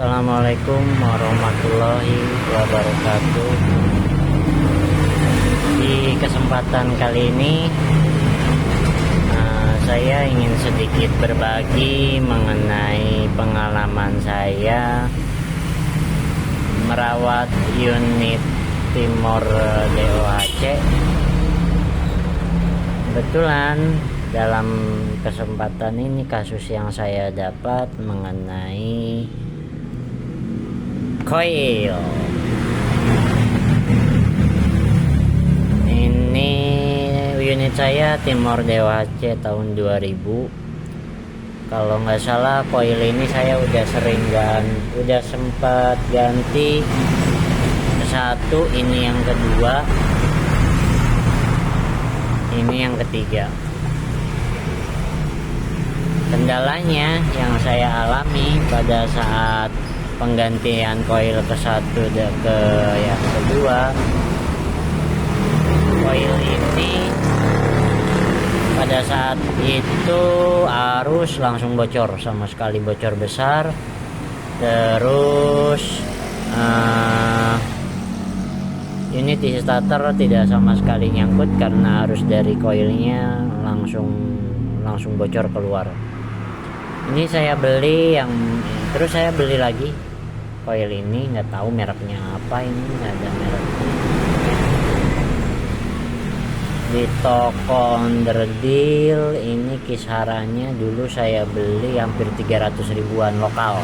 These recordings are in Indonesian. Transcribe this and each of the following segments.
Assalamualaikum warahmatullahi wabarakatuh. Di kesempatan kali ini saya ingin sedikit berbagi mengenai pengalaman saya merawat unit Timor DOHC. Kebetulan dalam kesempatan ini kasus yang saya dapat mengenai coil. Ini unit saya Timor DOHC tahun 2000. Kalau nggak salah coil ini saya udah sempat ganti satu, ini yang kedua, ini yang ketiga. Kendalanya yang saya alami pada saat penggantian coil ke satu dan ke yang kedua, coil ini pada saat itu arus langsung bocor, sama sekali bocor besar. Terus unit di starter tidak sama sekali nyangkut karena arus dari coilnya langsung bocor keluar. Ini saya beli terus saya beli lagi coil ini, nggak tahu mereknya apa, ini nggak ada mereknya. Di toko onderdil ini kisarannya dulu saya beli hampir 300 ribuan lokal.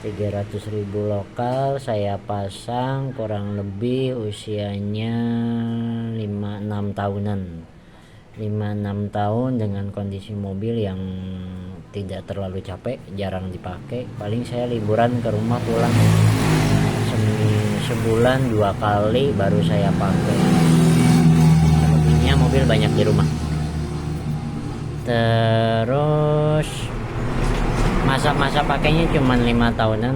300 ribu lokal saya pasang, kurang lebih usianya 5-6 tahunan. 5-6 tahun dengan kondisi mobil yang tidak terlalu capek, jarang dipakai. Paling saya liburan ke rumah pulang sebulan 2 kali baru saya pakai. Selebihnya mobil banyak di rumah. Terus masa pakainya cuma 5 tahunan.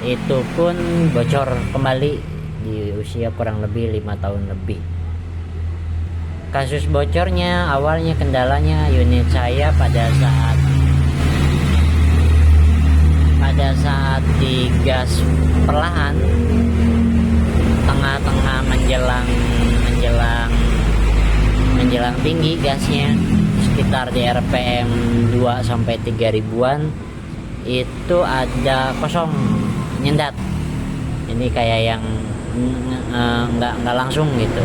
Itu pun bocor kembali di usia kurang lebih 5 tahun lebih. Kasus bocornya awalnya kendalanya unit saya pada saat digas perlahan, tengah-tengah menjelang tinggi gasnya, sekitar di RPM 2 sampai 3 ribuan itu ada kosong, nyendat. Ini kayak yang nggak langsung gitu,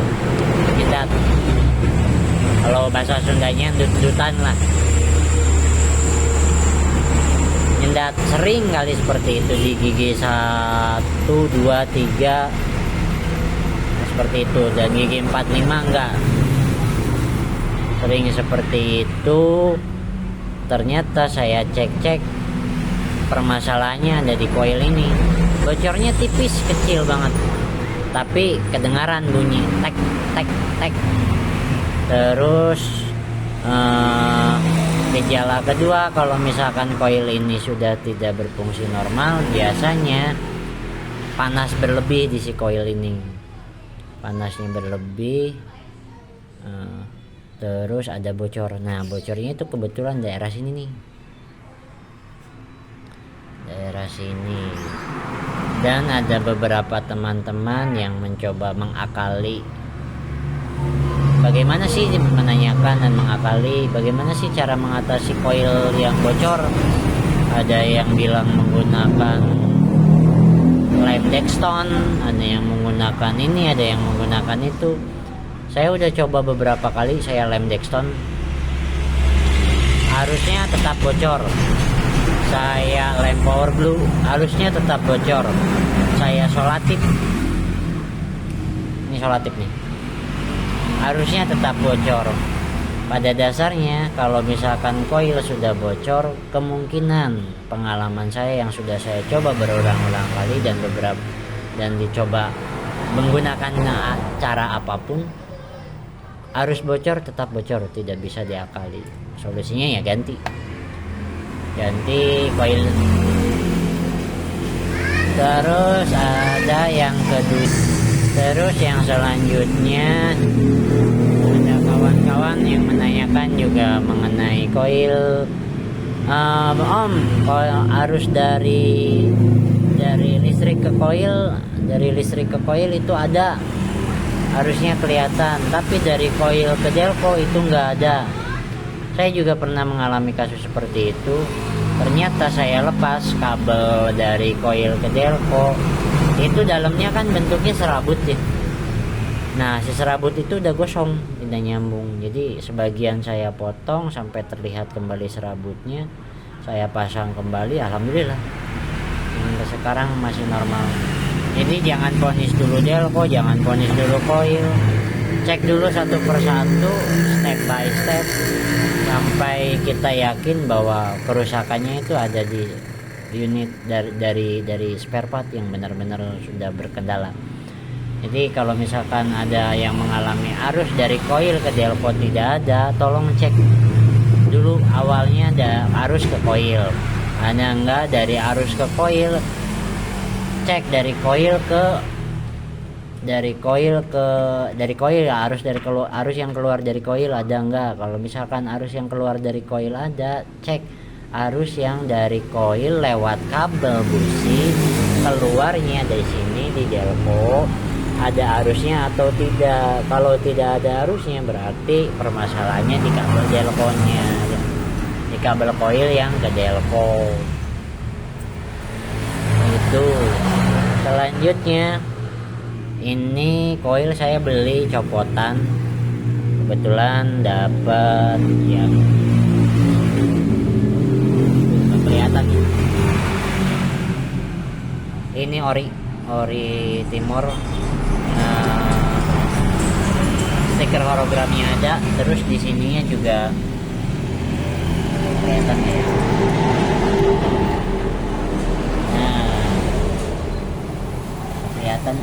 nyendat. Kalau bahasa Sundanya dutan lah, nyendat. Sering kali seperti itu di gigi 1, 2, 3 seperti itu, dan gigi 4, 5 enggak. Sering seperti itu. Ternyata saya cek permasalahannya ada di coil ini. Bocornya tipis, kecil banget, tapi kedengaran bunyi tek tek tek. Terus gejala kedua, kalau misalkan coil ini sudah tidak berfungsi normal, biasanya panas berlebih di si coil ini. Panasnya berlebih, terus ada bocor. Nah, bocornya itu kebetulan daerah sini nih, daerah sini. Dan ada beberapa teman-teman yang mencoba mengakali, bagaimana sih menanyakan dan mengakali bagaimana sih cara mengatasi coil yang bocor. Ada yang bilang menggunakan lem Dexton, ada yang menggunakan ini, ada yang menggunakan itu. Saya udah coba beberapa kali saya lem Dexton, harusnya tetap bocor. Saya lem Power Glue, harusnya tetap bocor. Saya solatif, ini solatif nih, harusnya tetap bocor. Pada dasarnya kalau misalkan coil sudah bocor, kemungkinan pengalaman saya yang sudah saya coba berulang-ulang kali dan dicoba menggunakan cara apapun, arus bocor tetap bocor, tidak bisa diakali. Solusinya ya ganti coil. Terus ada yang kedua. Terus yang selanjutnya ada kawan-kawan yang menanyakan juga mengenai coil Om, kalau arus dari listrik ke koil, itu ada, arusnya kelihatan, tapi dari koil ke delco itu nggak ada. Saya juga pernah mengalami kasus seperti itu. Ternyata saya lepas kabel dari koil ke delco, itu dalamnya kan bentuknya serabut ya. Nah, si serabut itu udah gosong, tidak nyambung. Jadi sebagian saya potong sampai terlihat kembali serabutnya. Saya pasang kembali, alhamdulillah. Sampai sekarang masih normal. Jadi jangan ponis dulu delco, jangan ponis dulu koil. Cek dulu satu persatu, step by step, sampai kita yakin bahwa kerusakannya itu ada di unit dari spare part yang benar-benar sudah berkendala. Jadi kalau misalkan ada yang mengalami arus dari koil ke delco tidak ada, tolong cek dulu awalnya ada arus ke koil, ada enggak dari arus ke koil, cek dari koil arus yang keluar dari koil ada enggak. Kalau misalkan arus yang keluar dari koil ada, cek arus yang dari koil lewat kabel busi keluarnya dari sini di delco ada arusnya atau tidak. Kalau tidak ada arusnya berarti permasalahannya di kabel delco-nya, di kabel koil yang ke delco. Itu. Selanjutnya ini koil saya beli copotan, kebetulan dapat yang kelihatan ini ori timur. Stiker hologramnya ada, terus di sininya juga kelihatan ya. Nah, kelihatan,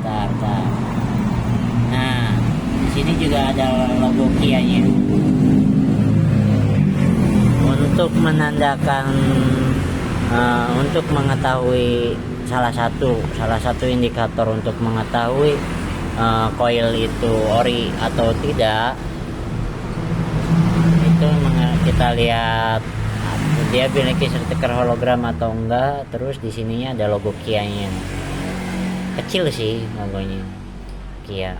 tar. Nah, di sini juga ada logo Kia-nya. Untuk menandakan, untuk mengetahui salah satu indikator untuk mengetahui koil itu ori atau tidak, itu kita lihat dia memiliki stiker hologram atau enggak. Terus di sininya ada logo Kia-nya, kecil sih logonya Kia.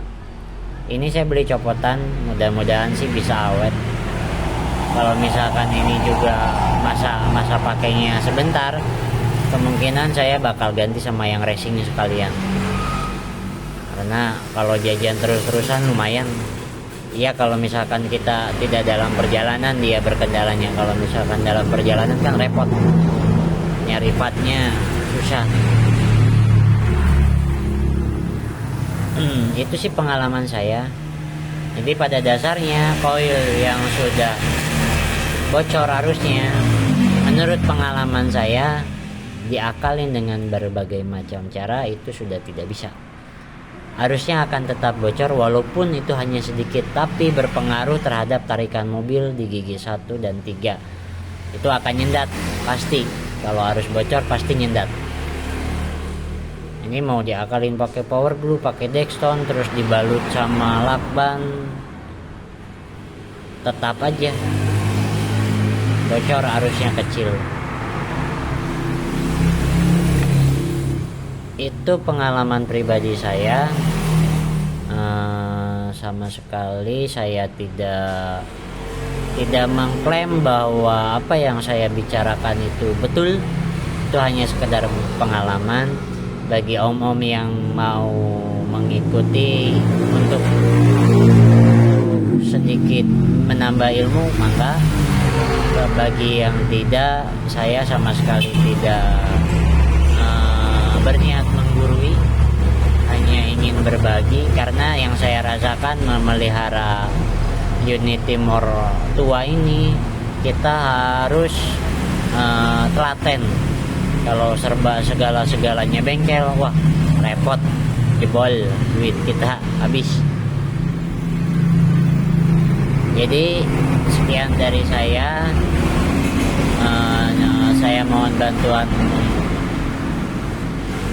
Ini saya beli copotan, mudah-mudahan sih bisa awet. Kalau misalkan ini juga masa pakainya sebentar, kemungkinan saya bakal ganti sama yang racingnya sekalian. Karena kalau jajan terus-terusan lumayan. Iya, kalau misalkan kita tidak dalam perjalanan dia berkendalanya. Kalau misalkan dalam perjalanan kan repot, nyari partnya susah. Itu sih pengalaman saya. Jadi pada dasarnya koil yang sudah bocor arusnya, menurut pengalaman saya, diakalin dengan berbagai macam cara itu sudah tidak bisa. Arusnya akan tetap bocor walaupun itu hanya sedikit, tapi berpengaruh terhadap tarikan mobil di gigi 1 dan 3. Itu akan nyendat pasti. Kalau arus bocor pasti nyendat. Ini mau diakalin pakai power glue, pakai Dextone, terus dibalut sama lakban, tetap aja bocor, arusnya kecil. Itu pengalaman pribadi saya. Sama sekali saya tidak mengklaim bahwa apa yang saya bicarakan itu betul. Itu hanya sekedar pengalaman. Bagi om-om yang mau mengikuti untuk sedikit menambah ilmu, maka. Bagi yang tidak, saya sama sekali tidak berniat menggurui, hanya ingin berbagi. Karena yang saya rasakan memelihara unit timur tua ini, kita harus telaten. Kalau serba segala-segalanya bengkel, wah repot, jebol, duit kita habis. Jadi sekian dari saya. Saya mohon bantuan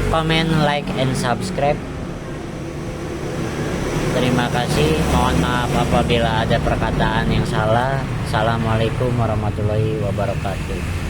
comment, like, and subscribe. Terima kasih, mohon maaf apabila ada perkataan yang salah. Assalamualaikum warahmatullahi wabarakatuh.